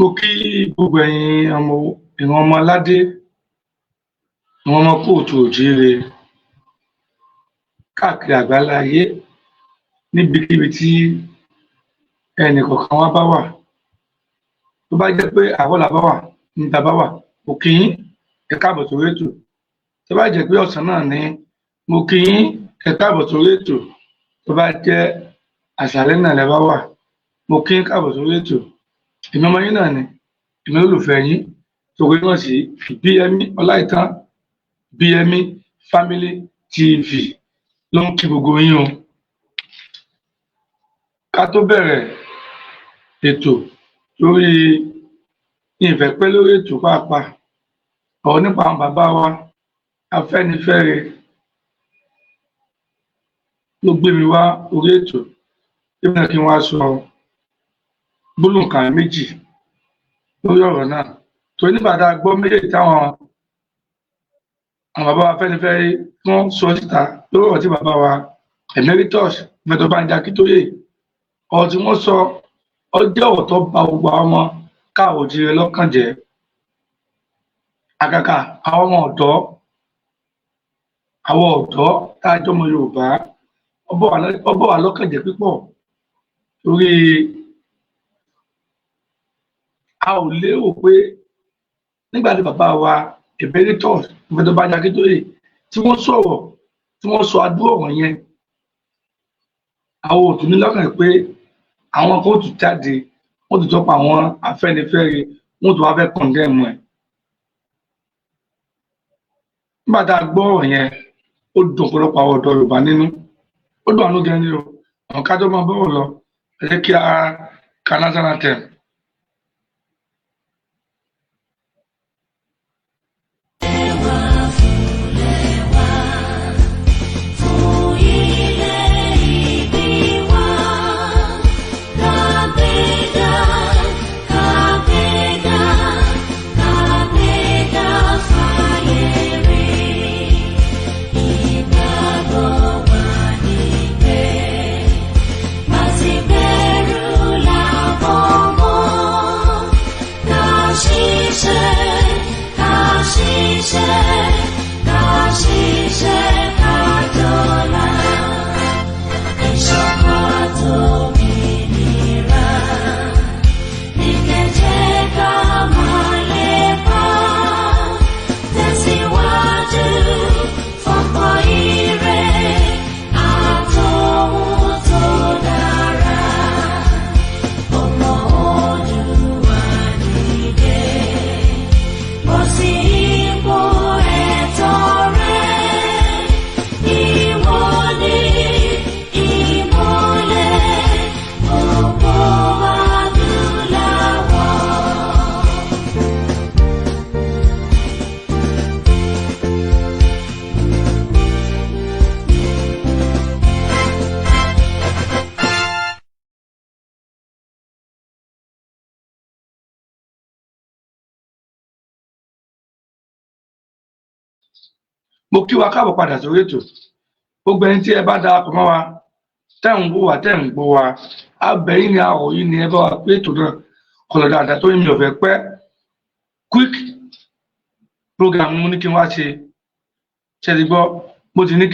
Mo kí gbogbo ẹ̀yin ìran ọmọ aládé, ìran ọmọ kóòtù òjíire káàkiri àgbáńlá ayé níbikíbi tí ẹnìkọ̀ọ̀kan wa bá wà. Tó bá jẹ́ pé àárọ̀ la bá wà níta bá wà, mo kí yín ẹ káàbọ̀ sórí ètò. Tó bá jẹ́ pé ọ̀sán náà ni, mo kí yín ẹ káàbọ̀ sórí ètò. Tó bá jẹ́ àṣálẹ́ náà lẹ bá wà, mo kí yín káàbọ̀ sórí ètò. Èmi ọmọ yín náà ni, èmi olùfẹ́ yín torí náà sí Bíyẹmí Ọláìtàn Bíyẹmí Family TV ló ń kí gbogbo yín o. Ká tó bẹ̀rẹ̀ ètò lórí ìfẹ́ pẹ́ lórí ètò pàápàá ọ̀rọ̀ nípa àwọn bàbá wa Àfèníféré ló gbé mi wá orí ètò èmi náà kí n wá sọ gbólóhùn méjì lórí ọ̀rọ̀ náà. Torí nígbà tá a gbọ́ méjèèjì táwọn bàbá wa Àfèníféré wọ́n sọ síta lórí ọ̀rọ̀ tí bàbá wa Emeritus Pròf Àkíntòyé ọ̀rọ̀ tí wọ́n sọ ó jẹ́ ọ̀rọ̀ tó bà gbogbo àwọn ọmọ káàárọ̀ oòjíire lọ́kàn jẹ́. Àgàgà àwọn ọ̀dọ́ tá a jọmọ Yorùbá ó bà wá lọ́kàn jẹ́ púpọ̀ torí a ò lérò pé nígbà tí bàbá wa Emeritus Pròf Àkíntòyé tí wọ́n sọ̀rọ̀ tí wọ́n sọ àdúrà ọ̀rọ̀ yẹn, àwọn ò tún ní lọ́kàn pé àwọn kan ó tún jáde wọ́n tún tọ́pa àwọn Àfèníféré wọ́n tún wá fẹ́ kọ̀ndẹ́mù ẹ̀. Nígbà tá a gbọ́ ọ̀rọ̀ yẹn ó dùn ọ̀pọ̀lọpọ̀ àwọn ọ̀dọ́ Yorùbá nínú, ó dùn àánú gan ni o. Àwọn ká tó máa bọ̀rọ̀ lọ ẹ jẹ́ kí a ka national anthem. Mo kí wa káàbọ̀ padà sórí ètò. Gbogbo ẹni tí ẹ bá darapọ̀ mọ́ wa tẹ́ ń wò wá tẹ́ ń gbọ́ wa, abẹ́ yín ni àwọ̀ yín ni ẹ bá wa pé ètò náà kó lọ dáadáa tó mi ò fẹ́ pẹ́. Quick program mo ní kí n wá ṣe ti gbọ́. Mo ti ní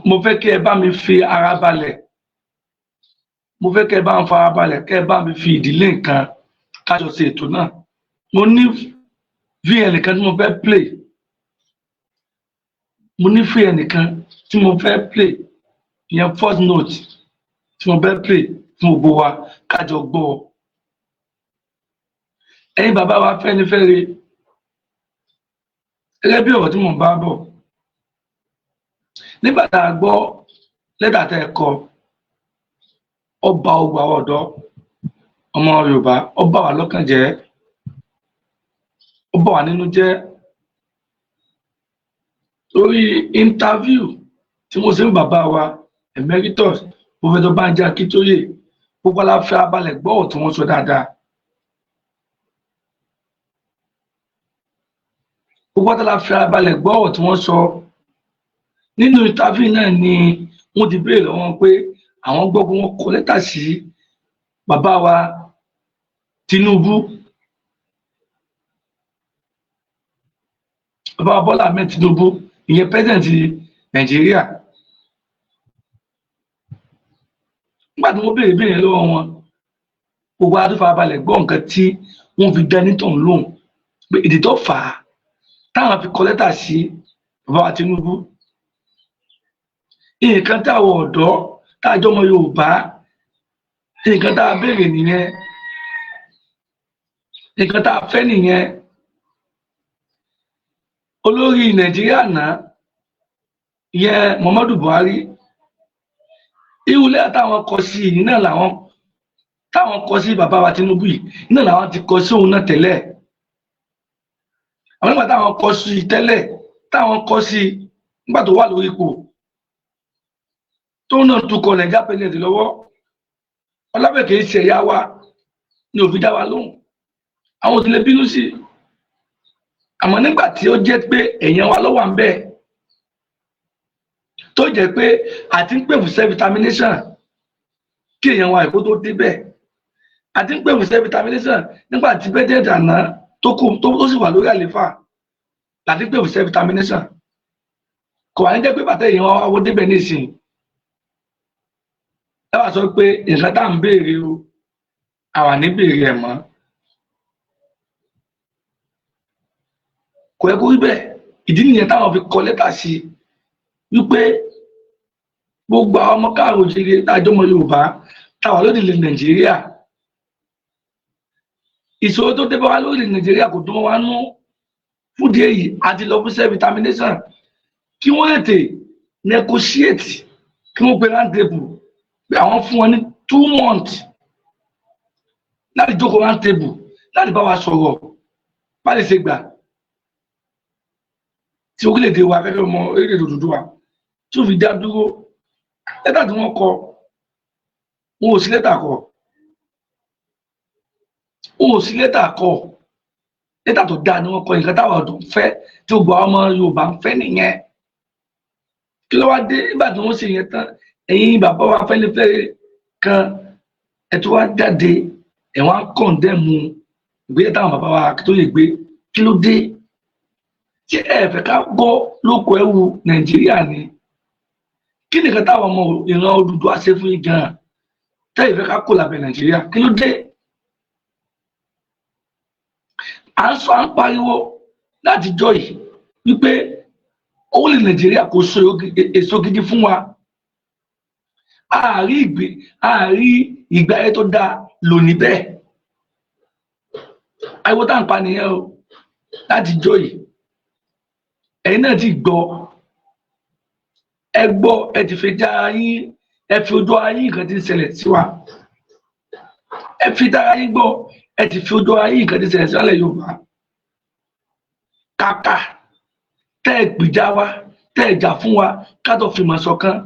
mo fẹ́ kí ẹ bá mi fi ara balẹ̀, mo fẹ́ kí ẹ bá ń fara balẹ̀, kí ẹ bá mi fi ìdílé nǹkan ká jọ ṣe ètò náà. Mo ní VN nìkan tí mo fẹ́ play, mo ní free ẹnìkan tí mo fẹ́ play ìyẹn first note tí mo fẹ́ play fún gbogbo wa kájọ gbọ́. Ẹ̀yin bàbá wa Àfèníféré gẹ́gẹ́ bí ọ̀rọ̀ tí mo bá bọ̀, nígbà tá a gbọ́ lẹ́tà tẹ́ ẹ kọ ó bà gbogbo àwọn ọ̀dọ́ ọmọ Yorùbá ó bà wá lọ́kàn jẹ́, ó bà wá nínú jẹ́. Torí interview tí mo ṣe fún bàbá wa Emeritus Pròf Àkíntòyé gbogbo la fẹ́ abalẹ̀ gbọ́ ọ̀rọ̀ tí wọ́n sọ dáadáa. gbogbo la fẹ́ abalẹ̀ gbọ́ ọ̀rọ̀ tí wọ́n sọ. Nínú interview náà ni wọ́n ti béèrè lọ́wọ́ pé àwọn gbọ́ pé wọ́n kọ lẹ́tà sí bàbá wa Tinubu bàbá Bọ́lá Ahmed Tinubu ìyẹn president Nàìjíríà. Nígbà tí wọ́n béèrè lọ́wọ́ wọn, gbogbo adúfarabalẹ̀ gbọ́ nǹkan tí wọ́n fi dá nítàn lóhùn pé ìdí tó fà á táwọn fi kọ lẹ́tà sí bàbá Tinubu. Nǹkan táwọn ọ̀dọ́ tájọ́ ọmọ Yorùbá nǹkan tá a béèrè nìyẹn, nǹkan tá a fẹ́ nìyẹn. Olórí Nàìjíríà náà ìyẹn Muhammadu Buhari, irú lẹ́tà táwọn kọ sí yìí náà làwọn táwọn kọ sí bàbá wa Tinubu yìí náà làwọn ti kọ sí òun náà tẹ́lẹ̀. Àwọn nígbà táwọn kọ sí tẹ́lẹ̀ táwọn kọ sí nígbà tó wà lórí ipò tó náà tukọ̀ Nàìjíríà pẹ̀lẹ́dì lọ́wọ́, Ọlábẹ̀kẹ̀ ṣe ẹ̀yà wa ni òfin dá wa lóhùn, àwọn ò ti lè bínú sí i. Àmọ́ nígbà tí ó jẹ́ pé èèyàn wa ló wà ń bẹ̀ tó jẹ́ pé àti ń pè fún self-determination kí èèyàn wa Èkó tó débẹ̀, àti ń pè fún self-determination nígbà tí president àná tó sì wà lórí àlééfà láti pè fún self-determination. Kò wá ní jẹ́ pé bàtà èèyàn wa wó débẹ̀ nísìnyí ẹ wá sọ pé nǹkan tá à ń béèrè o àwa ní béèrè ẹ̀ mọ́. Kò yẹ kó rí bẹ́ẹ̀. Ìdí nìyẹn táwọn fi kọ lẹ́tà sí wípé gbogbo àwọn ọmọ káàrọ̀ òjìrè tájọ́ ọmọ Yorùbá táwa lóde ilẹ̀ Nàìjíríà, ìṣòro tó dé bá wa lóde ilẹ̀ Nàìjíríà kò tó wá nú. Fúdìí èyí àti lọ fún self-determination kí wọ́n tètè negotiate, kí wọ́n pe round table pé àwọn fún wọn ní 2 months láti jókòó round table láti bá wa sọ̀rọ̀ bá lè ṣe gbà tí orílẹ̀-èdè wa fẹ́fẹ́ ọmọ orílẹ̀-èdè Odùduwà tí ó fi dá dúró. Lẹ́tà tí wọ́n kọ wọn ò sí lẹ́tà kọ, wọn ò sí lẹ́tà kọ, lẹ́tà tó dáa ni wọ́n kọ. Nǹkan táwọn ọ̀dọ́ ń fẹ́ tí gbogbo àwọn ọmọ Yorùbá ń fẹ́ nìyẹn. Kí ló wá dé nígbà tí wọ́n ṣe yẹn tán ẹ̀yin bàbá wa Àfèníféré kan ẹ̀ tó wá jáde ẹ̀ wá kọ̀ǹdẹ́mù ìgbésẹ̀ táwọn bàbá wa Àkíntòyé gbé? Kí ló dé? Ṣé ẹ fẹ́ ká gbọ́ lóko ẹrú Nàìjíríà ni? Kí nìkan táwọn ọmọ ìran Odùduwà ṣe fún yín gan-an tẹ́yìn fẹ́ ká kó lábẹ́ Nàìjíríà? Kí ló dé? À ń pariwo láti jọ yìí wípé orílẹ̀ Nàìjíríà kò so èso gidi fún wa. Àárí ìgbé ayé tó dáa lò níbẹ̀. Ariwo tá à ń pa nìyẹn o láti jọ yìí. Ẹ̀yin náà ti gbọ́, ẹ gbọ́, ẹ ti fi dára yín, ẹ fi ojú ara yín nǹkan tí ń ṣẹlẹ̀ sí wa. Ẹ fi dára yín gbọ́, ẹ ti fi ojú ara yín nǹkan tí ń ṣẹlẹ̀ sí alẹ́ Yorùbá. Kàkà tẹ́ ẹ gbìjà wa, tẹ́ ẹ jà fún wa, ká tó fìmọ̀ ṣọ̀kan,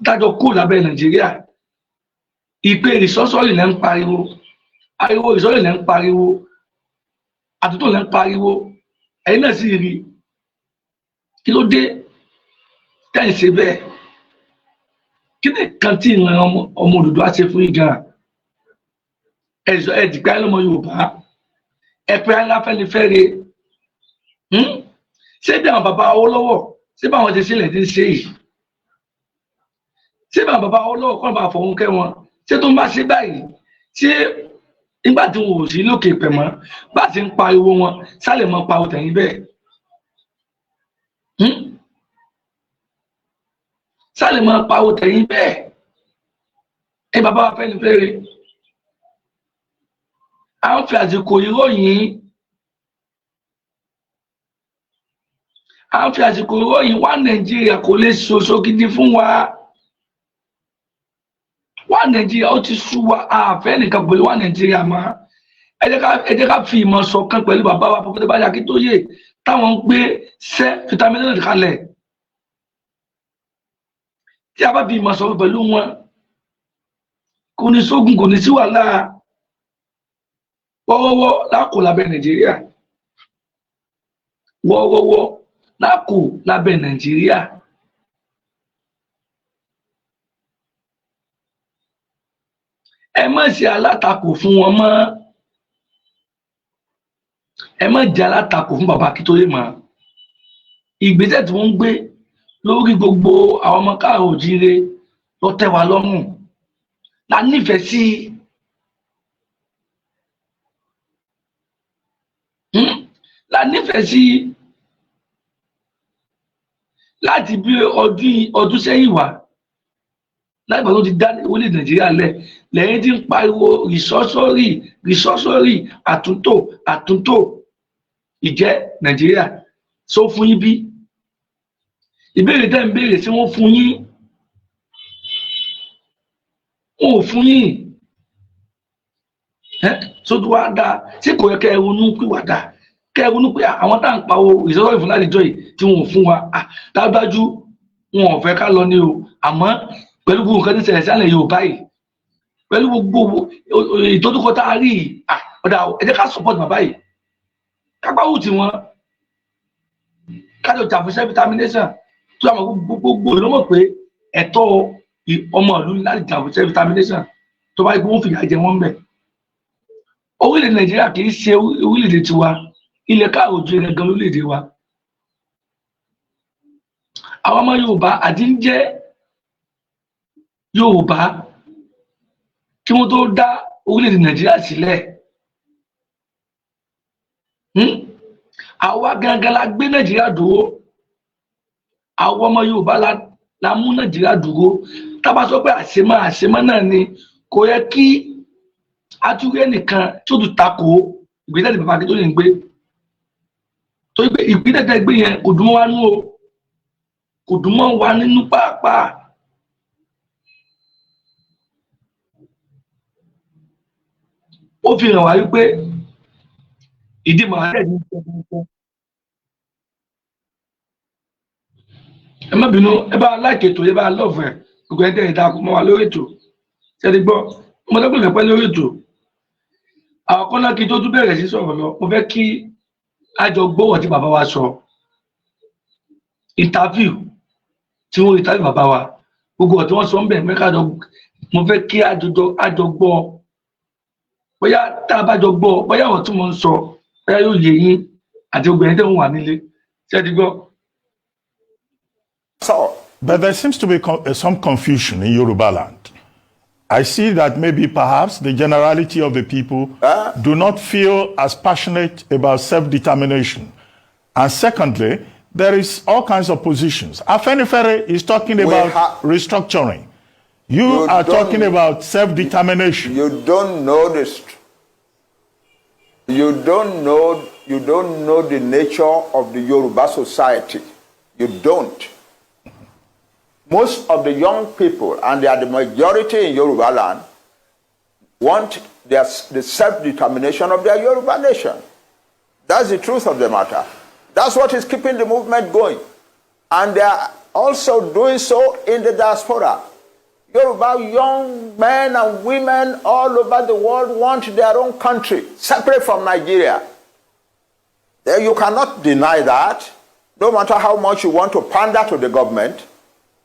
kájọ kó lábẹ́ Nàìjíríà. Ìpè ìsọ́sọ́rì lẹ́ ń pariwo, ariwo ìsọ́rì lẹ́ ń pariwo, àtúntò lẹ́ ń pariwo, ẹ̀yin náà sì rí. Kí ló dé tẹ́ ẹ̀ ṣe bẹ́ẹ̀? Kí ni kan tí ìran ọmọ Odùduwà ṣe fún yín gan-an? Ẹ dìgbà lọ́mọ Yorùbá, ẹ pé Àfèníféré. Ṣé bí àwọn bàbá Awólọ́wọ̀, ṣé bí àwọn ti sílẹ̀ ti ń ṣe yìí? Ṣé bí àwọn bàbá Awólọ́wọ̀ kọ́ bá fọwọ́n kẹ́ wọn? Ṣé tó ń bá ṣe báyìí? Ṣé nígbà tí wọn ò sí lókè pẹ̀ mọ́ bá ti ń pariwo wọn sálẹ̀ mọ́ pariwo tẹ̀yìn bẹ́ẹ̀? Sálẹ̀ mọ́ pariwo tẹ̀yìn bẹ́ẹ̀? Ẹ bàbá Àfèníféré, à ń fi àsìkò ìròyìn, wá Nàìjíríà kò lè ṣoṣo gidi fún wa. Wá Nàìjíríà ó ti sú wa, àfẹ́ nìkan pẹ̀lú wá Nàìjíríà mọ́. Ẹ jẹ́ ká fi ìmọ̀ ṣọ̀kan pẹ̀lú bàbá wa Pròf Àkíntòyé táwọn ń gbé self-determination kalẹ̀. Tí a bá fi ìmọ̀ ṣọ̀kan pẹ̀lú wọn, kò ní sógun, kò ní sí wàhálà. Wọ́wọ́wọ́ lákò lábẹ́ Nàìjíríà, wọ́wọ́wọ́ lákò lábẹ́ Nàìjíríà. Ẹ má ṣe alátakò fún wọn mọ́, ẹ má jẹ́ alátakò fún bàbá Àkíntòyé mọ́. ìgbésẹ̀ tí wọ́n ń gbé lórí gbogbo àwọn ọmọ káàrọ̀ òjíire ló tẹ́ wa lọ́rùn la nífẹ̀ẹ́ sí la nífẹ̀ẹ́ sí láti bí ọdún sẹ́yìn wá láìpẹ́ tó ti dá orílẹ̀ Nàìjíríà lẹ́yìn tí ń pariwo rìsọ́sọ́rì àtúntò ìjẹ́ Nàìjíríà sọ fún yín bí ìbéèrè tẹ́ ń béèrè sí wọ́n fún yín wọn ò fún yín sódù wá dáa tí kò yẹ kẹ́ ẹ ronú pìwàdà kẹ́ ẹ ronú pé àwọn tá à ń pawó rìsọ́sọ́rì fún látijọ́ yìí tí wọn ò fún wa dájúdájú wọn ò fẹ́ ká lọ ní o àmọ́ pẹ̀lú gbogbo nǹkan tí ń ṣẹlẹ̀ sálẹ̀ Yorùbá yìí pẹ̀lú gbogbo ìdojúkọ tá a rí yìí ọ̀dà ẹ jẹ́ ká support bàbá yìí kápáwù tí wọ́n kájọ jà fún self determination tó àwọn gbogbo ìlú mọ̀ pé ẹ̀tọ́ ọmọ ìlú láti jà fún self determination tó bá yẹ kó wọ́n fìyà jẹ wọ́n bẹ̀. Orílẹ̀-èdè Nàìjíríà kì í ṣe orílẹ̀-èdè tiwa ilẹ̀ káàrọ̀ òjíire gan lórílẹ̀-èdè wa. Àwọn ọmọ Yorùbá àti ń jẹ́ Yorùbá kí wọ́n tó dá orílẹ̀-èdè Nàìjíríà sílẹ̀. Àwa gangan la gbé Nàìjíríà dúró àwọn ọmọ Yorùbá la mú Nàìjíríà dúró tá bá sọ pé àṣemọ́ náà ni kò yẹ kí atúrí ẹnìkan tí ó tún takò ìgbésẹ̀ tí bàbá Akíntòyé ń gbé torí pé ìpínlẹ̀ tẹ́ gbé yẹn kò dùn mọ́ wa nú o kò dùn mọ́ wa nínú pàápàá. Ó fi hàn wá wípé ìdí màálẹ̀ ní ìjọba. Ẹ má bínú ẹ bá láìkè ètò ẹ bá lọ́ọ̀fẹ̀ gbogbo ẹ̀dẹ̀ ìdáàkú mọ́ wa lórí ètò ṣẹ́ni gbọ́ ọmọdébìnrin fẹ́ pẹ́ lórí ètò. Àwọn kan náà kí tó tún bẹ̀rẹ̀ sí sọ̀rọ̀ lọ mo fẹ́ kí a jọ gbọ́wọ́ tí bàbá wa sọ interview tí wọ́n interview bàbá wa gbogbo ọ̀tí wọ́n sọ ń bẹ̀ mẹ́ka mo fẹ́ kí a jọ gbọ́ bóyá tá a bá jọ gbọ́ bóyá ọ̀rọ̀ tí mo ń sọ bóyá yóò yé yín àti gbogbo ẹ̀yin tẹ́ ń wà nílé ṣẹ́ni gbọ́. But there seems to be some confusion in Yoruba land. I see that maybe perhaps the generality of the people do not feel as passionate about self-determination. And secondly, there is all kinds of positions. Àfèníféré is talking about restructuring. You are talking about self-determination. You don't know this. You don't know the nature of the Yoruba society. You don't. Most of the young people, and they are the majority in Yoruba land, want the self-determination of their Yoruba nation. That's the truth of the matter. That's what is keeping the movement going. And they are also doing so in the diaspora. Yoruba young men and women all over the world want their own country, separate from Nigeria. You cannot deny that, no matter how much you want to pander to the government.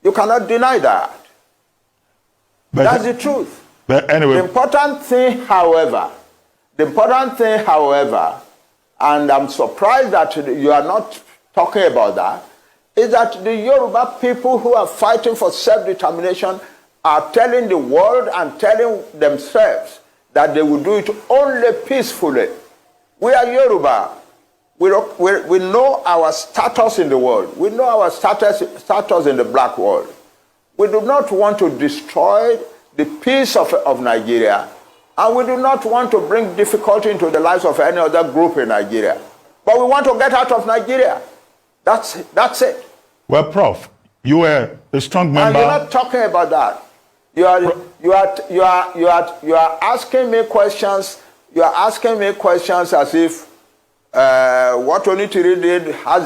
You cannot deny that. But that's the truth. But anyway, the important thing, however, and I'm surprised that you are not talking about that, is that the Yoruba people who are fighting for self-determination are telling the world and telling themselves that they will do it only peacefully. We are Yoruba. We know our status in the world. We know our status in the black world. We do not want to destroy the peace of Nigeria, and we do not want to bring difficulty into the lives of any other group in Nigeria. But we want to get out of Nigeria. That's it. Well, Prof, you were a strong member. And you're not talking about that. You are asking me questions. You are asking me questions as if what Onitiri did has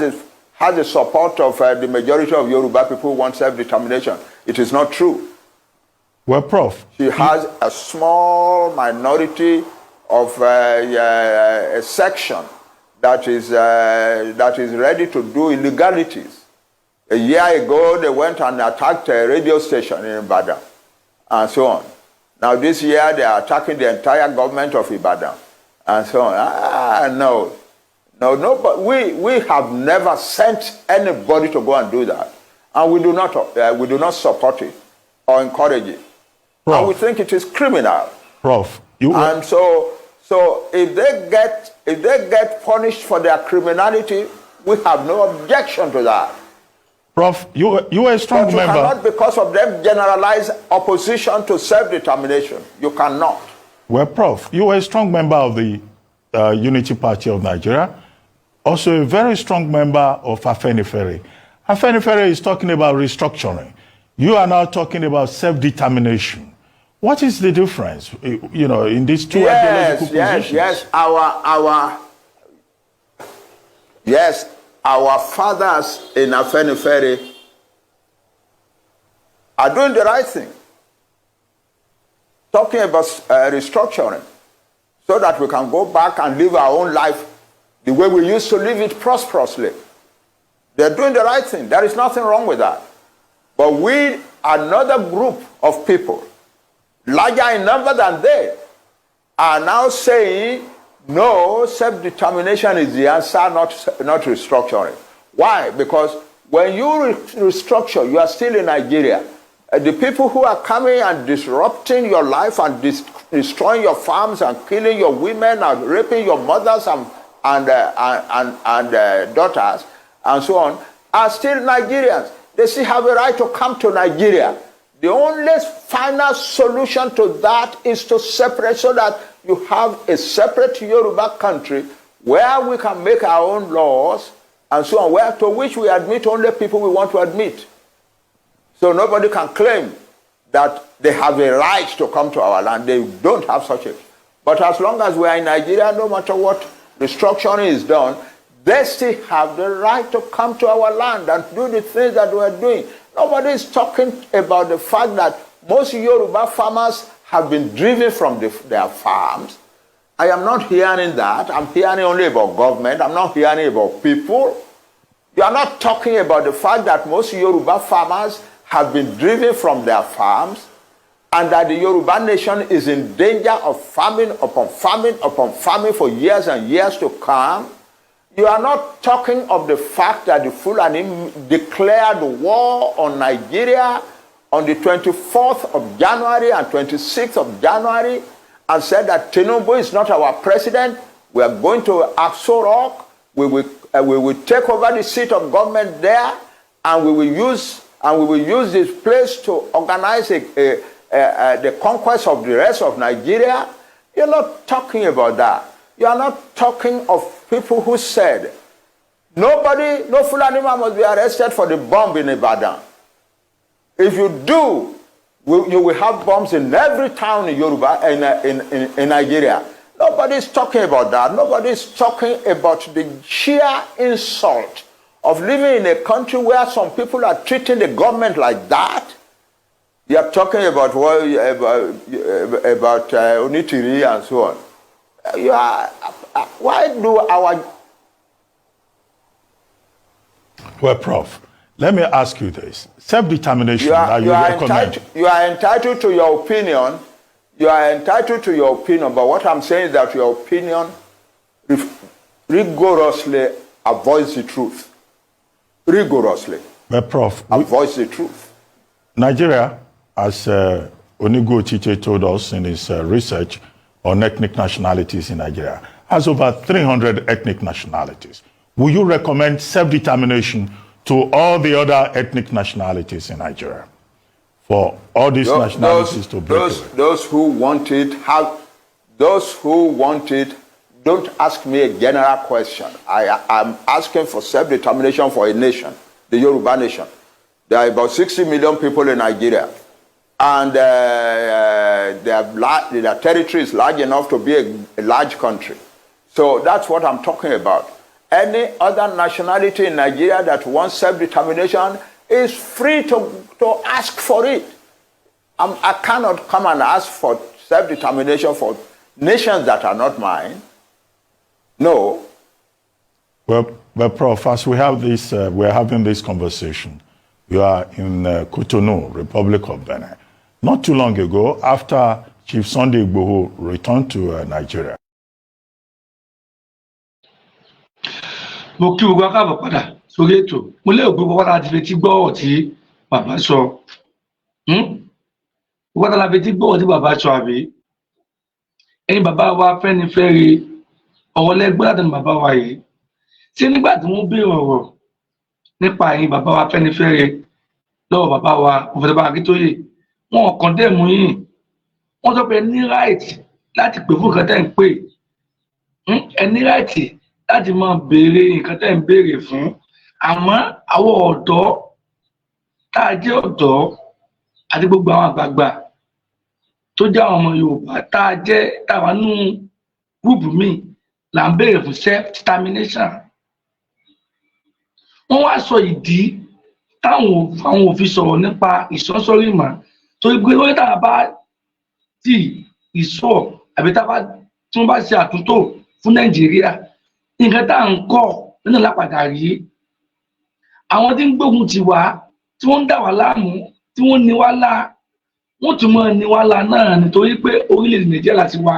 the support of the majority of Yoruba people who want self-determination. It is not true. Well, Prof, she has a small minority of a section that is ready to do illegalities. A year ago, they went and attacked a radio station in Ibadan, and so on. Now this year, they are attacking the entire government of Ibadan, and so on. No. No, no, but we have never sent anybody to go and do that. And we do not support it or encourage it. Prof, and we think it is criminal. Prof, and so if they get punished for their criminality, we have no objection to that. Prof, you are a strong but member. You cannot, because of them, generalize opposition to self-determination. You cannot. Well, Prof, you are a strong member of the Unity Party of Nigeria, also a very strong member of Àfèníféré. Àfèníféré is talking about restructuring. You are now talking about self-determination. What is the difference, in these two ideological positions? Yes, our fathers in Àfèníféré are doing the right thing. Talking about restructuring so that we can go back and live our own life the way we used to live it prosperously. They're doing the right thing. There is nothing wrong with that. But we, another group of people, larger in number than they, are now saying, no, self-determination is the answer, not restructuring. Why? Because when you restructure, you are still in Nigeria. The people who are coming and disrupting your life and destroying your farms and killing your women and raping your mothers and daughters and so on are still Nigerians. They still have a right to come to Nigeria. The only final solution to that is to separate so that you have a separate Yoruba country where we can make our own laws and so on, to which we admit only people we want to admit. So nobody can claim that they have a right to come to our land. They don't have such a. But as long as we are in Nigeria, no matter what restructuring is done, they still have the right to come to our land and do the things that we are doing. Nobody is talking about the fact that most Yoruba farmers have been driven from their farms. I am not hearing that. I'm hearing only about government. I'm not hearing about people. You are not talking about the fact that most Yoruba farmers have been driven from their farms and that the Yoruba nation is in danger of famine upon famine upon famine for years and years to come. You are not talking of the fact that the Fulani declared war on Nigeria on the 24th of January and 26th of January and said that Tinubu is not our president. We are going to Aso Rock. We will take over the seat of government there, and we will use this place to organize the conquest of the rest of Nigeria. You're not talking about that. You are not talking of people who said, no Fulani man must be arrested for the bomb in Ibadan. If you do, you will have bombs in every town in Yoruba, in Nigeria. Nobody is talking about that. Nobody is talking about the sheer insult of living in a country where some people are treating the government like that. You are talking about Onitiri and so on. Why do our... Well, Prof, let me ask you this. Self-determination you are recommend... You are entitled to your opinion. You are entitled to your opinion, but what I'm saying is that your opinion rigorously avoids the truth. Rigorously. But Prof... avoids the truth. Nigeria, as Onigo Chiche told us in his research on ethnic nationalities in Nigeria, has over 300 ethnic nationalities. Will you recommend self-determination to all the other ethnic nationalities in Nigeria? For all these nationalities to break away? Those who want it, don't ask me a general question. I'm asking for self-determination for a nation, the Yoruba nation. There are about 60 million people in Nigeria. And their territory is large enough to be a large country. So that's what I'm talking about. Any other nationality in Nigeria that wants self-determination is free to ask for it. I cannot come and ask for self-determination for nations that are not mine. No. Well, Prof, as we have this, we're having this conversation. You are in Cotonou, Republic of Benin. Not too long ago, after Chief Sunday Ègbò returned to Nigeria. mo kí gbogbo akáàbọ̀ padà sórí ètò mo lérò pé gbogbo láti fetí gbọ́ ọ̀rọ̀ tí bàbá sọ gbogbo láti fetí gbọ́ ọ̀rọ̀ tí bàbá sọ àbí ẹ̀yin bàbá wa Afẹ́nifẹ́re ọ̀rọ̀ lẹ́gbẹ́ látẹnu bàbá wa yìí ṣé nígbà tí wọ́n béèrè ọ̀rọ̀ nípa ẹ̀yin bàbá wa Afẹ́nifẹ́re lọ́wọ́ bàbá wa Pròf. Àkíntòyé wọn kàn dẹ̀ mú yín wọ́n sọ pé ẹ ní right láti pè fún nǹkan tẹ́ ń pè ẹ ní right láti máa béèrè nǹkan tẹ́ ń béèrè fún àmọ́ àwọn ọ̀dọ́ tá a jẹ́ ọ̀dọ́ àti gbogbo àwọn àgbààgbà tó jẹ́ àwọn ọmọ Yorùbá tá a jẹ́ táwa nú gúùpù míì là ń béèrè fún self determination. Wọ́n wá sọ ìdí táwọn òfin sọ̀rọ̀ nípa ìsọ́sọ́rí mọ́ torí pé lórí tá a bá tí ìsọ̀ àbí tí wọ́n bá ṣe àtúntò fún Nàìjíríà nǹkan tá à ń kọ́ nínú lápadà rí àwọn tí ń gbógun ti wá tí wọ́n ń dà wá láàmú tí wọ́n ní wá lá wọ́n tún máa ní wá lá náà nítorí pé orílẹ̀-èdè Nàìjíríà láti wá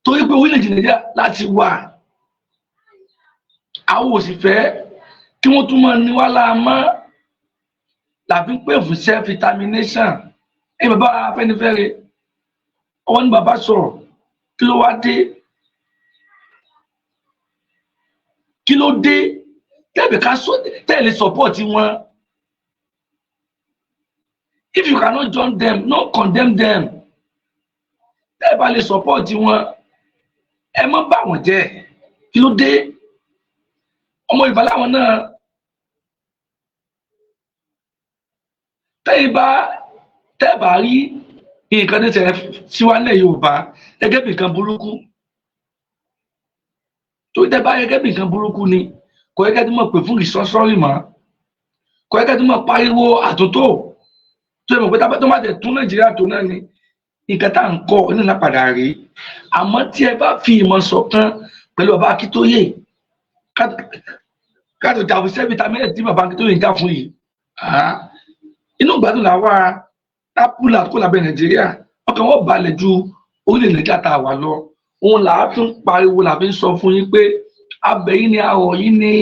torí pé orílẹ̀-èdè Nàìjíríà láti wá àwọn ò sì fẹ́ kí wọ́n tún máa ní wá lá mọ́ làbí pé fún self determination ẹ̀yin bàbá Afẹ́nifẹ́re ọwọ́ ní bàbá sọ̀rọ̀ kí ló wá dé kí ló dé tẹ́lẹ̀ support wọn. If you cannot join them, no condemn them. Tẹ́lẹ̀ bá lè support wọn ẹ má bà wọ́n jẹ́ kí ló dé ọmọ Yorùbá láwọn náà tẹ́lẹ̀ bá rí nǹkan tó ṣẹlẹ̀ síwálẹ̀ Yorùbá gẹ́gẹ́ bí nǹkan burúkú tó tẹ́ bá gẹ́gẹ́ bí nǹkan burúkú ni kò yẹ kẹ́ tó mọ̀ pé fún ìsọ́sọ́rì mọ́ kò yẹ kẹ́ tó mọ̀ pariwo àtúntò tó yẹ mọ̀ pé tó má tẹ̀ tún Nàìjíríà tó náà ni nǹkan tá à ń kọ́ ní lápadà rí àmọ́ tí ẹ bá fi ìmọ̀ ṣọ̀kan pẹ̀lú bàbá Àkíntòyé káàtó jà fún sẹ́fìtà mẹ́rẹ̀ tí bàbá Àkíntòyé ń jà fún yìí inú ìgbádùn làwa tápùlà kó lábẹ́ Nàìjíríà ọkàn wọn balẹ̀ ju orílẹ̀ Nàìjíríà tá a wà lọ òun là á tún pariwo là fi ń sọ fún yín pé abẹ yín ni àwọ̀ yín ní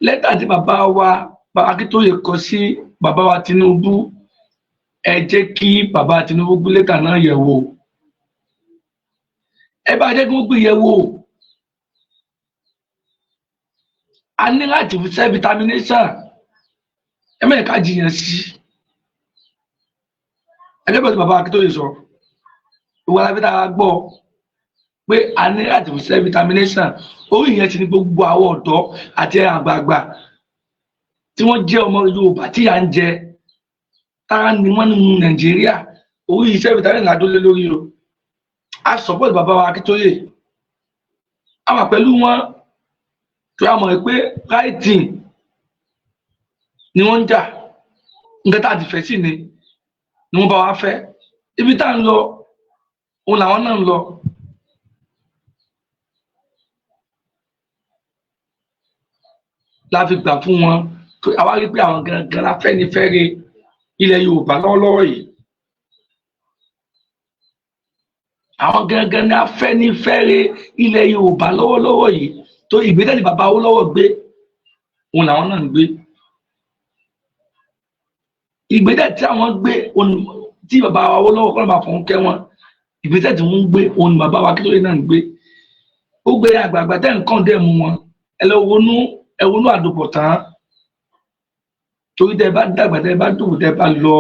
lẹ́tà tí bàbá wa Àkíntòyé kọ sí bàbá wa Tinubu ẹ jẹ́ kí bàbá Tinubu gbé lẹ́tà náà yẹ̀ wò ẹ bá jẹ́ kí wọ́n gbé yẹ̀ wò a ní láti fi self determination ẹ mẹ́rin ká jiyàn sí ẹgbẹ́ bẹ̀rẹ̀ bàbá Àkíntòyé sọ ìwọ la fi dára gbọ́ pé a ní láti fi self determination orí ìyẹn ti ní gbogbo àwọn ọ̀dọ́ àti àgbààgbà tí wọ́n jẹ́ ọmọ Yorùbá tí à ń jẹ tára ni wọ́n nínú Nàìjíríà orí self determination ládólé lórí o a support bàbá wa Àkíntòyé a wà pẹ̀lú wọn tó yà mọ̀ pé right thing ni wọ́n ń jà nǹkan tá a ti fẹ́ sí ni wọ́n bá wa fẹ́ ibi tá à ń lọ òun làwọn náà ń lọ. La fi gbà fún wọn àwa rí pé àwọn gangan Afẹ́nifẹ́re ilẹ̀ Yorùbá lọ́wọ́lọ́wọ́ yìí àwọn gangan ní Afẹ́nifẹ́re ilẹ̀ Yorùbá lọ́wọ́lọ́wọ́ yìí tó ìgbésẹ̀ tí bàbá Awólọ́wọ̀ gbé òun làwọn náà ń gbé ìgbésẹ̀ tí àwọn gbé tí bàbá Awólọ́wọ̀ kọ́ bá fọ́n kẹ́ wọn ìgbésẹ̀ tí wọ́n ń gbé òun ni bàbá wa Àkíntòyé náà ń gbé ó gbé àgbààgbà tẹ́ nǹkan dẹ̀ mú wọn ẹ wọnú àdùpọ̀ tán torí tẹ́ bá dàgbà tẹ́ bá dùn tẹ́ bá lọ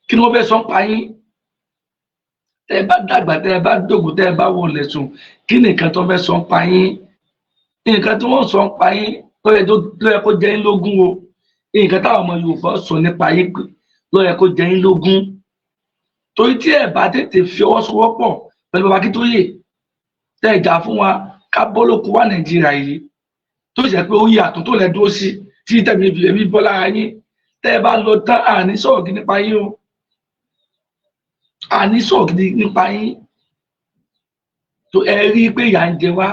kí ni wọ́n fẹ́ sọ ń pa yín tẹ́ bá dàgbà tẹ́ bá dògùn tẹ́ bá wọlé sùn kí ni nǹkan tó fẹ́ sọ ń pa yín nǹkan tí wọ́n sọ ń pa yín ló yẹ kó jẹ́ yín lógún o nǹkan táwọn ọmọ Yorùbá sọ nípa yín ló yẹ kó jẹ́ yín lógún torí tí ẹ bá tètè fi ọwọ́ sowọ́pọ̀ pẹ̀lú bàbá Àkíntòyé tẹ́ ẹ jà fún wa ká bọ́ lóko wá Nàìjíríà yìí tó jẹ́ pé ó yí àtúntò lẹ dúró sí tí tẹ̀mí èmi bọ́ lára yín tẹ́ ẹ bá lọ tán àní sọ̀rọ̀ gidi nípa yín o àní sọ̀rọ̀ gidi nípa yín tó ẹ rí pé ìyà ń jẹ wá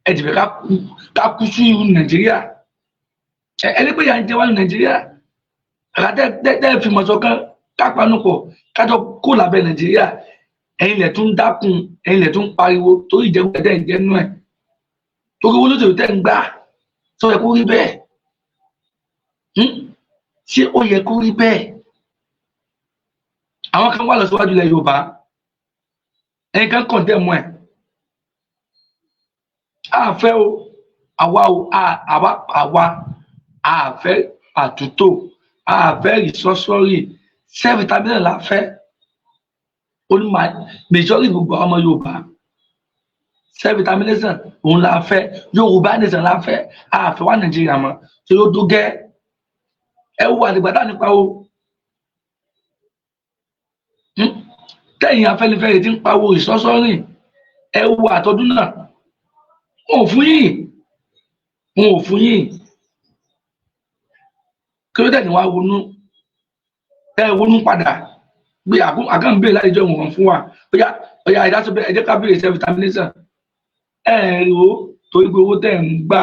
ẹ ti fẹ́ ká kú sí irú Nàìjíríà ẹni pé yà ń jẹ wá ní Nàìjíríà àtẹ fi mọ̀ ṣọ̀kan kápánupọ̀ kájọ kó lábẹ́ Nàìjíríà ẹ̀yin lẹ̀ tún dákun ẹ̀yin lẹ̀ tún pariwo torí ìjẹun ẹ̀dẹ̀ ń jẹ́nu ẹ̀ torí owó lóṣèlú tẹ̀ ń gbà sọ yẹ kó rí bẹ́ẹ̀ ṣé ó yẹ kó rí bẹ́ẹ̀ àwọn kan wà lọ síwájú ilẹ̀ Yorùbá ẹ̀yin kan kàn dẹ̀ mọ́ ẹ̀ àfẹ́ o àwa àfẹ́ àtúntò àfẹ́ ìsọ́sọ́rì self-determination la fẹ́ onímọ̀ majority gbogbo ọmọ Yorùbá self-determination òun la fẹ́ Yorùbá nation la fẹ́ àfẹ́ wà Nàìjíríà mọ́ tí ó dó gẹ́ ẹ wù àdìgbàdà nípa o tẹ̀yìn Afẹ́nifẹ́re tí ń pawó ìsọ́sọ́rì ẹ wù àtọ́dún náà wọn ò fún yín kí ló dẹ̀ ní wá wọnú padà gbé àkànbé láìjọ wọn fún wa ọ̀yà ìdásọ́bẹ̀ ẹ̀jẹ̀ ká béèrè self-determination rí o torí pé owó tẹ̀ ń gbà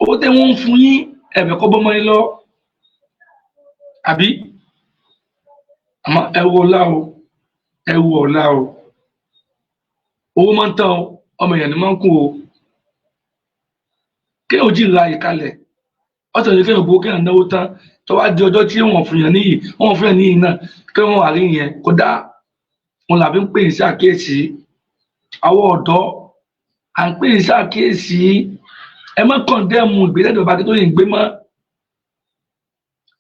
owó tẹ̀ wọ́n ń fún yín ẹ̀bẹ̀ kọ́ bọ́mọ yín lọ àbí àmọ́ ẹ wo ọ̀la o owó máa ń tán ọmọ èèyàn ní máa ń kú o kéèyàn jí ra ìkalẹ̀ ọ̀sẹ̀ ní kéèyàn gbowó kéèyàn náwó tán tó wá di ọjọ́ tí wọ́n fún yàn níyì náà kí wọ́n wà rí yẹn kódà wọn làbí ń pè ní sí àkíyèsí àwọn ọ̀dọ́ à ń pè ní sí àkíyèsí ẹ má kọ̀ndẹ́mù ìgbésẹ̀ ìjọba tó yìn gbé mọ́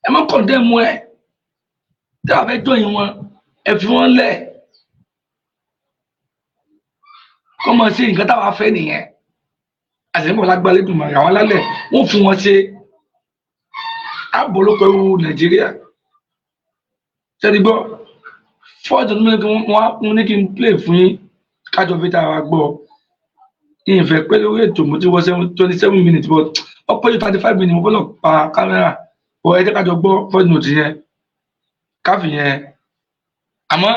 ẹ má kọ̀ndẹ́mù ẹ̀ tí a fẹ́ jọyìn wọn ẹ fi wọn lẹ̀ kọ́ mọ̀ sí nǹkan táwa fẹ́ nìyẹn àṣẹ̀mọ̀ lágbálẹ̀ dùnmọ̀ àwọn alálẹ̀ wọ́n fún wọn ṣe àbọ̀lọ́pọ̀ ewu Nàìjíríà ṣẹ́ni gbọ́ fọ́ọ̀tù wọ́n ní kí n play fún yín kájọ fi tàwa gbọ́ ìfẹ́ pẹ́ lórí ètò mo ti wọ́ 27 minutes but ọ̀pọ̀ yóò 35 minutes mo fọ́lọ̀ pa kámẹ́rà ọ̀ ẹ jẹ́ kájọ gbọ́ voice note yẹn káfí yẹn àmọ́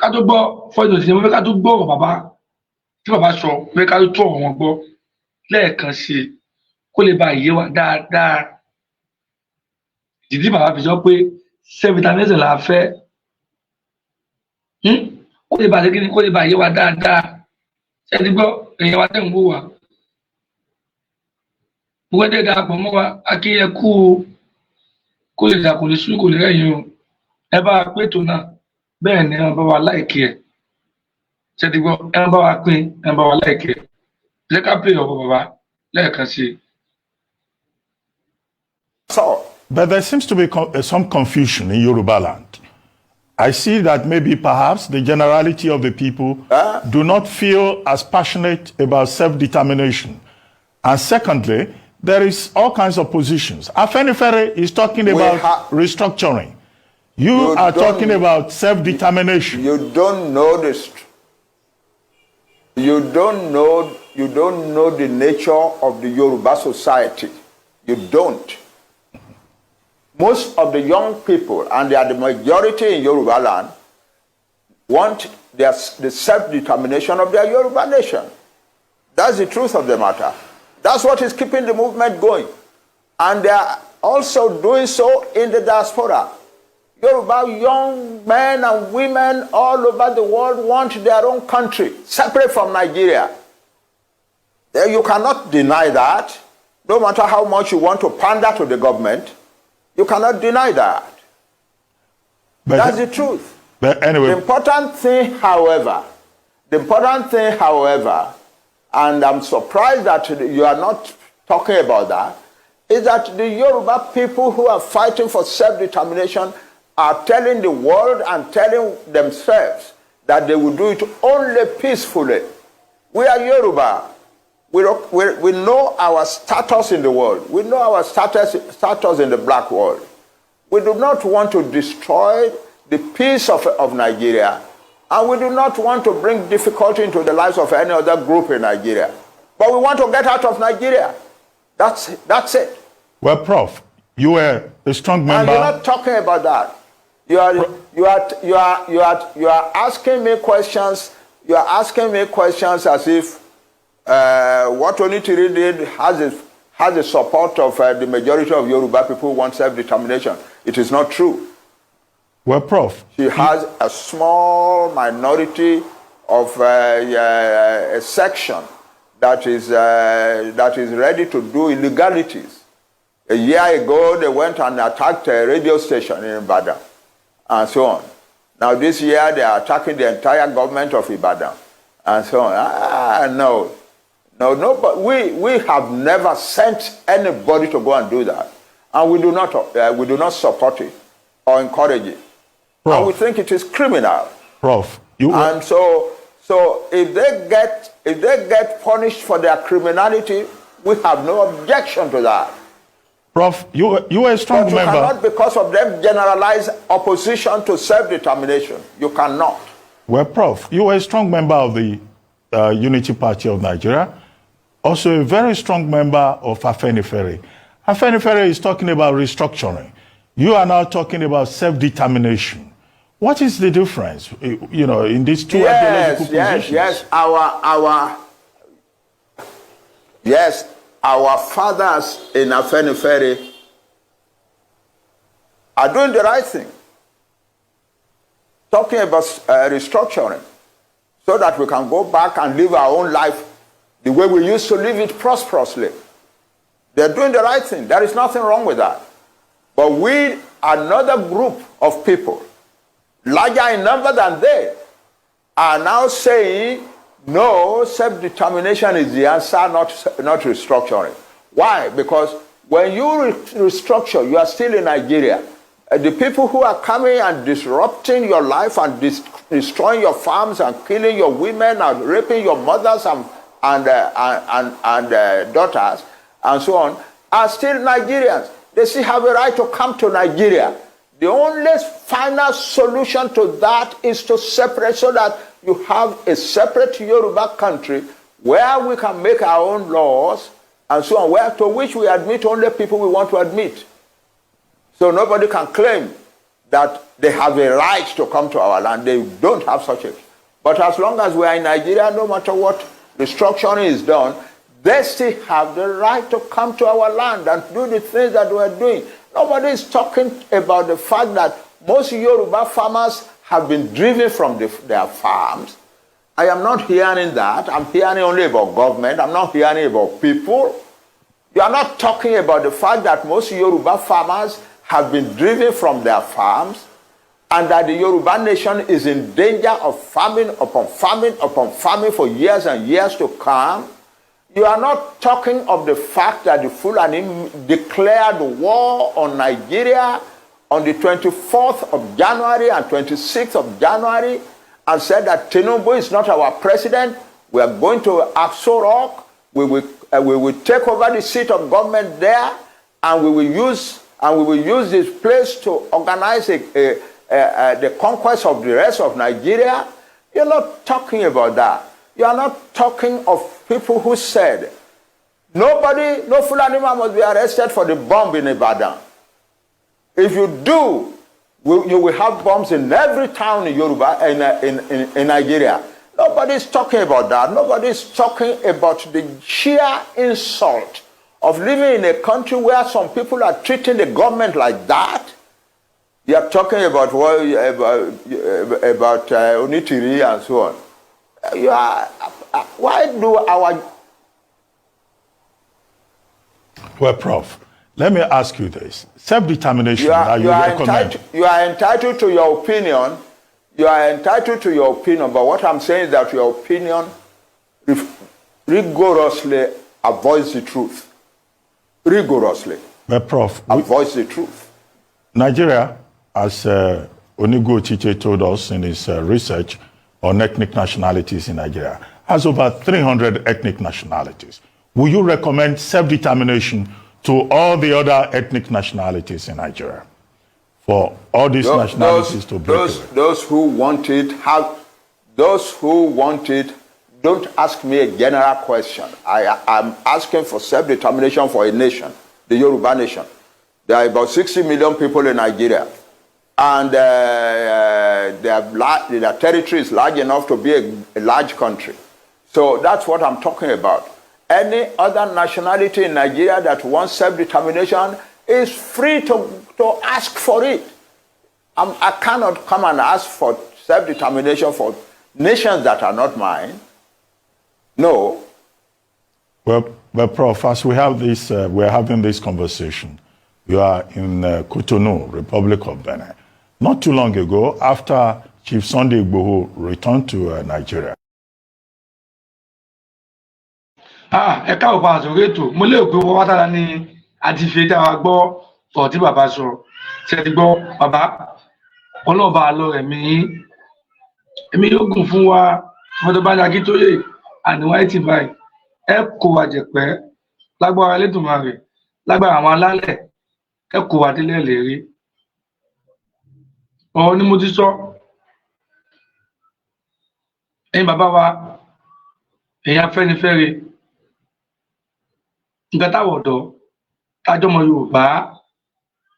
kájọ gbọ́ voice note yẹn mo fẹ́ kájọ gbọ́ bàbá tí bàbá sọ pé kájọ tó ọ̀rọ̀ wọn gbọ́ lẹ́ẹ̀kan sí i kó lè bá yé wa dáadáa ìdí bàbá fi sọ pé self-determination la fẹ́ kó lè bá ṣe kíni kó lè bá yé wa dáadáa ṣẹ́ni gbọ́ èèyàn wa tẹ̀ ń wò wá gbogbo ẹ̀dẹ̀ darapọ̀ mọ́ wa akínyẹ kú kó lè dà kò lè sùn kò lè rẹ̀yìn o ẹ bá wa pé ètò náà bẹ́ẹ̀ ni ẹ bá wa láìkí ẹ̀ ṣẹ́ni gbọ́ ẹ bá wa pín ẹ bá wa láìkí ẹ̀ jẹ́ ká pè ọ̀pọ̀ bàbá lẹ́ẹ̀kan sí i. But there seems to be some confusion in Yoruba land. I see that maybe perhaps the generality of the people do not feel as passionate about self-determination. And secondly, there is all kinds of positions. Àfèníféré is talking about restructuring. You are talking about self-determination. You don't know this. You don't know the nature of the Yoruba society. You don't. Most of the young people, and they are the majority in Yoruba land, want the self-determination of their Yoruba nation. That's the truth of the matter. That's what is keeping the movement going. And they are also doing so in the diaspora. Yoruba young men and women all over the world want their own country, separate from Nigeria. You cannot deny that, no matter how much you want to pander to the government. You cannot deny that. But that's the truth. But anyway, the important thing, however, and I'm surprised that you are not talking about that, is that the Yoruba people who are fighting for self-determination are telling the world and telling themselves that they will do it only peacefully. We are Yoruba. We know our status in the world. We know our status in the black world. We do not want to destroy the peace of Nigeria, and we do not want to bring difficulty into the lives of any other group in Nigeria. But we want to get out of Nigeria. That's it. Well, Prof, you are a strong member. And you're not talking about that. You are asking me questions. You are asking me questions as if what Onitiri did has the support of the majority of Yoruba people who want self-determination. It is not true. Well, Prof. She has a small minority of a section that is ready to do illegalities. A year ago, they went and attacked a radio station in Ibadan, and so on. Now this year, they are attacking the entire government of Ibadan, and so on. No, but we have never sent anybody to go and do that, and we do not support it or encourage it. Prof. And we think it is criminal. Prof. And so if they get punished for their criminality, we have no objection to that. Prof, you are a strong member. You cannot, because of them, generalize opposition to self-determination. You cannot. Well, Prof, you are a strong member of the Unity Party of Nigeria, also a very strong member of Àfèníféré. Àfèníféré is talking about restructuring. You are now talking about self-determination. What is the difference, in these two ideological positions? Our fathers in Àfèníféré are doing the right thing, talking about restructuring, so that we can go back and live our own life the way we used to live it prosperously. They're doing the right thing. There is nothing wrong with that. But we, another group of people, larger in number than they, are now saying, no, self-determination is the answer, not restructuring. Why? Because when you restructure, you are still in Nigeria. The people who are coming and disrupting your life and destroying your farms and killing your women and raping your mothers and daughters and so on are still Nigerians. They still have a right to come to Nigeria. The only final solution to that is to separate, so that you have a separate Yoruba country where we can make our own laws and so on, to which we admit only people we want to admit. So nobody can claim that they have a right to come to our land. They don't have such a. But as long as we are in Nigeria, no matter what restructuring is done, they still have the right to come to our land and do the things that we are doing. Nobody is talking about the fact that most Yoruba farmers have been driven from their farms. I am not hearing that. I'm hearing only about government. I'm not hearing about people. You are not talking about the fact that most Yoruba farmers have been driven from their farms, and that the Yoruba nation is in danger of famine upon famine upon famine for years and years to come. You are not talking of the fact that the Fulani declared war on Nigeria on the 24th of January and 26th of January and said that Tinubu is not our president. We are going to Aso Rock. We will take over the seat of government there, and we will use this place to organize the conquest of the rest of Nigeria. You're not talking about that. You are not talking of people who said, no Fulani man must be arrested for the bomb in Ibadan. If you do, you will have bombs in every town in Yoruba, in Nigeria. Nobody is talking about that. Nobody is talking about the sheer insult of living in a country where some people are treating the government like that. You are talking about Onitiri and so on. Why do our... Well, Prof, let me ask you this. Self-determination, you are entitled to your opinion. You are entitled to your opinion, but what I'm saying is that your opinion rigorously avoids the truth. Rigorously. But Prof, avoids the truth. Nigeria, as Onigo Chiche told us in his research on ethnic nationalities in Nigeria, has over 300 ethnic nationalities. Will you recommend self-determination to all the other ethnic nationalities in Nigeria? For all these nationalities to break away? Those who want it, don't ask me a general question. I'm asking for self-determination for a nation, the Yoruba nation. There are about 60 million people in Nigeria, and their territory is large enough to be a large country. So that's what I'm talking about. Any other nationality in Nigeria that wants self-determination is free to ask for it. I cannot come and ask for self-determination for nations that are not mine. No. Well, Prof, as we have this, we're having this conversation. You are in Cotonou, Republic of Benin. Not too long ago, after Chief Sunday Ègbò returned to Nigeria. Ẹ káàbọ̀ pa àsọ̀rọ̀ ètò mo lérò pé wọ́n wá tára ní àti fi dára gbọ́ ọ̀rọ̀ tí bàbá sọ ṣe ti gbọ́ bàbá ọlọ́ọ̀bá lọ ẹ̀mí ẹ̀mí yóò gùn fún wa fọdọ́bá ní Àkíntòyé àníwá ètì báyìí ẹ kó wa jẹ̀pẹ́ lágbára Elédùmarè lágbára àwọn alálẹ̀ ẹ kó wa délé lérí ọ̀rọ̀ ni mo ti sọ ẹ̀yin bàbá wa ẹ̀yin Afẹ́nifẹ́re nǹkan táwọn ọ̀dọ́ tájọ́ ọmọ Yorùbá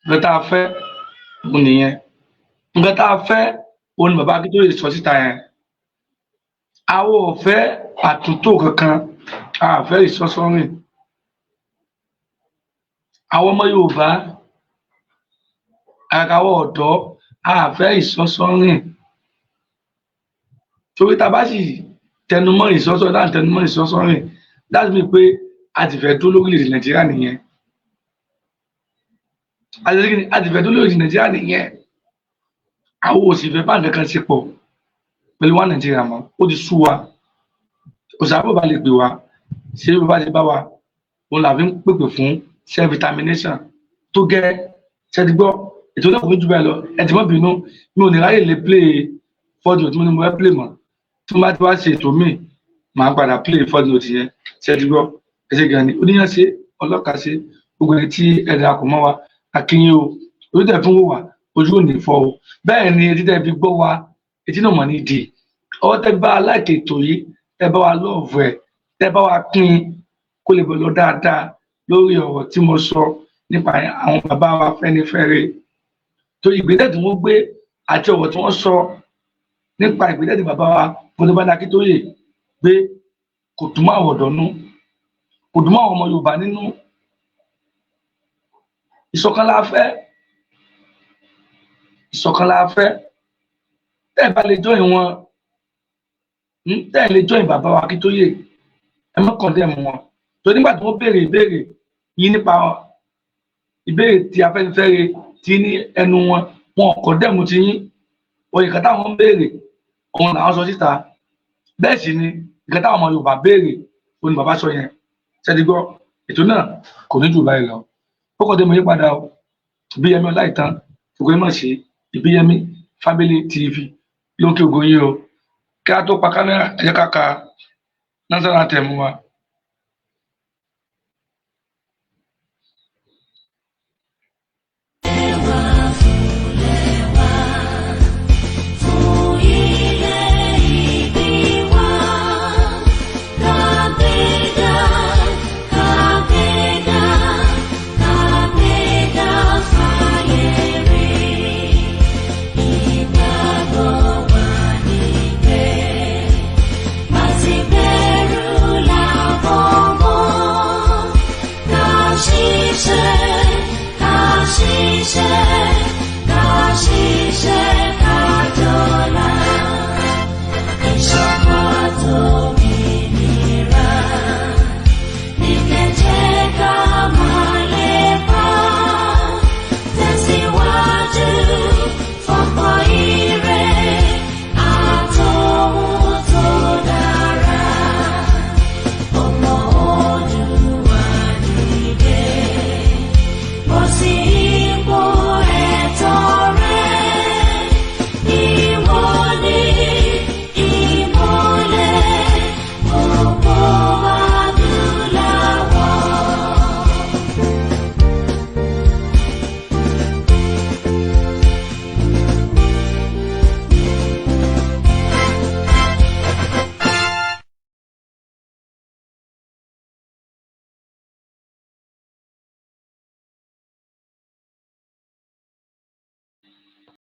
nǹkan tá a fẹ́ òun nìyẹn nǹkan tá a fẹ́ òun ni bàbá Àkíntòyé sọ síta yẹn àwọn ò fẹ́ àtúntò kankan a fẹ́ ìsọsọ́rìn àwọn ọmọ Yorùbá àgàwọ̀ ọ̀dọ́ a fẹ́ ìsọsọ́rìn torí tá a bá sì tẹnumọ́ ìsọsọ́rìn láti tẹnumọ́ ìsọsọ́rìn láti fi pé a ti fẹ́ tó lórílẹ̀-èdè Nàìjíríà nìyẹn a ti fẹ́ tó lórílẹ̀-èdè Nàìjíríà nìyẹn àwọn òsì fẹ́ bá nǹkan kan ṣe pọ̀ pẹ̀lú wa Nàìjíríà mọ́ ó ti sú wa òṣàbò bá lè gbé wa ṣé bá lè bá wa òun làbí ń pèpè fún self determination tó gẹ́ ṣẹ́dígbọ́ ètò náà kò ní jù bẹ́ẹ̀ lọ ẹ ti mọ́ bínú mi ò ní ráyè lè play fọ́dù tí mo ní mo fẹ́ play mọ́ tí mo bá ti wá ṣe ètò míì màá padà play fọ́dù tí yẹn ṣẹ́dígbọ́ ẹ̀ṣẹ̀ gan ni oníyàn ṣe ọlọ́ka ṣe gbogbo ẹni tí ẹ̀dá kò mọ́ wa akínyìn o ojú tẹ̀ fún wò wá ojú ò ní fọ́ o bẹ́ẹ̀ ni etí tẹ̀ fi gbọ́ wa etí náà mọ̀ ní di ọwọ́ tẹ́ bá aláìkè ètò yìí tẹ́ bá wa lọ́ọ̀fù ẹ̀ tẹ́ bá wa pín kó lè bọ̀ lọ dáadáa lórí ọ̀rọ̀ tí mo sọ nípa àwọn bàbá wa Afẹ́nifẹ́re tó ìgbésẹ̀ tí wọ́n gbé àti ọ̀rọ̀ tí wọ́n sọ nípa ìgbésẹ̀ tí bàbá wa Pròf. Àkíntòyé gbé kò dùn mọ́ àwọn ọ̀dọ́ nú kò dùn mọ́ àwọn ọmọ Yorùbá nínú ìṣọ̀kan la fẹ́ ìṣọ̀kan la fẹ́ tẹ́ ẹ bá lè jọyìn wọn tẹ́ ẹ lè jọyìn bàbá wa Àkíntòyé ẹ má kọ̀ndẹ̀mù wọn tó nígbà tí wọ́n béèrè ìbéèrè yìí nípa ìbéèrè tí Afẹ́nifẹ́re tí ní ẹnu wọn kọ̀ndẹ̀mù ti yín òye kan táwọn ń béèrè òun làwọn sọ síta bẹ́ẹ̀ sì ni ìkan táwọn ọmọ Yorùbá béèrè òun ni bàbá sọ yẹn ṣẹ́dígbọ́ ètò náà kò ní jù báyìí lọ ó kọ́ dé mo yí padà o Ìbíyẹmí Ọláìtàn ṣùgbọ́n má ṣe Ìbíyẹmí Family TV ló ń kí ògo yín o kí a tó pa kámẹ́rà ẹ jẹ́ ká ka national anthem wa.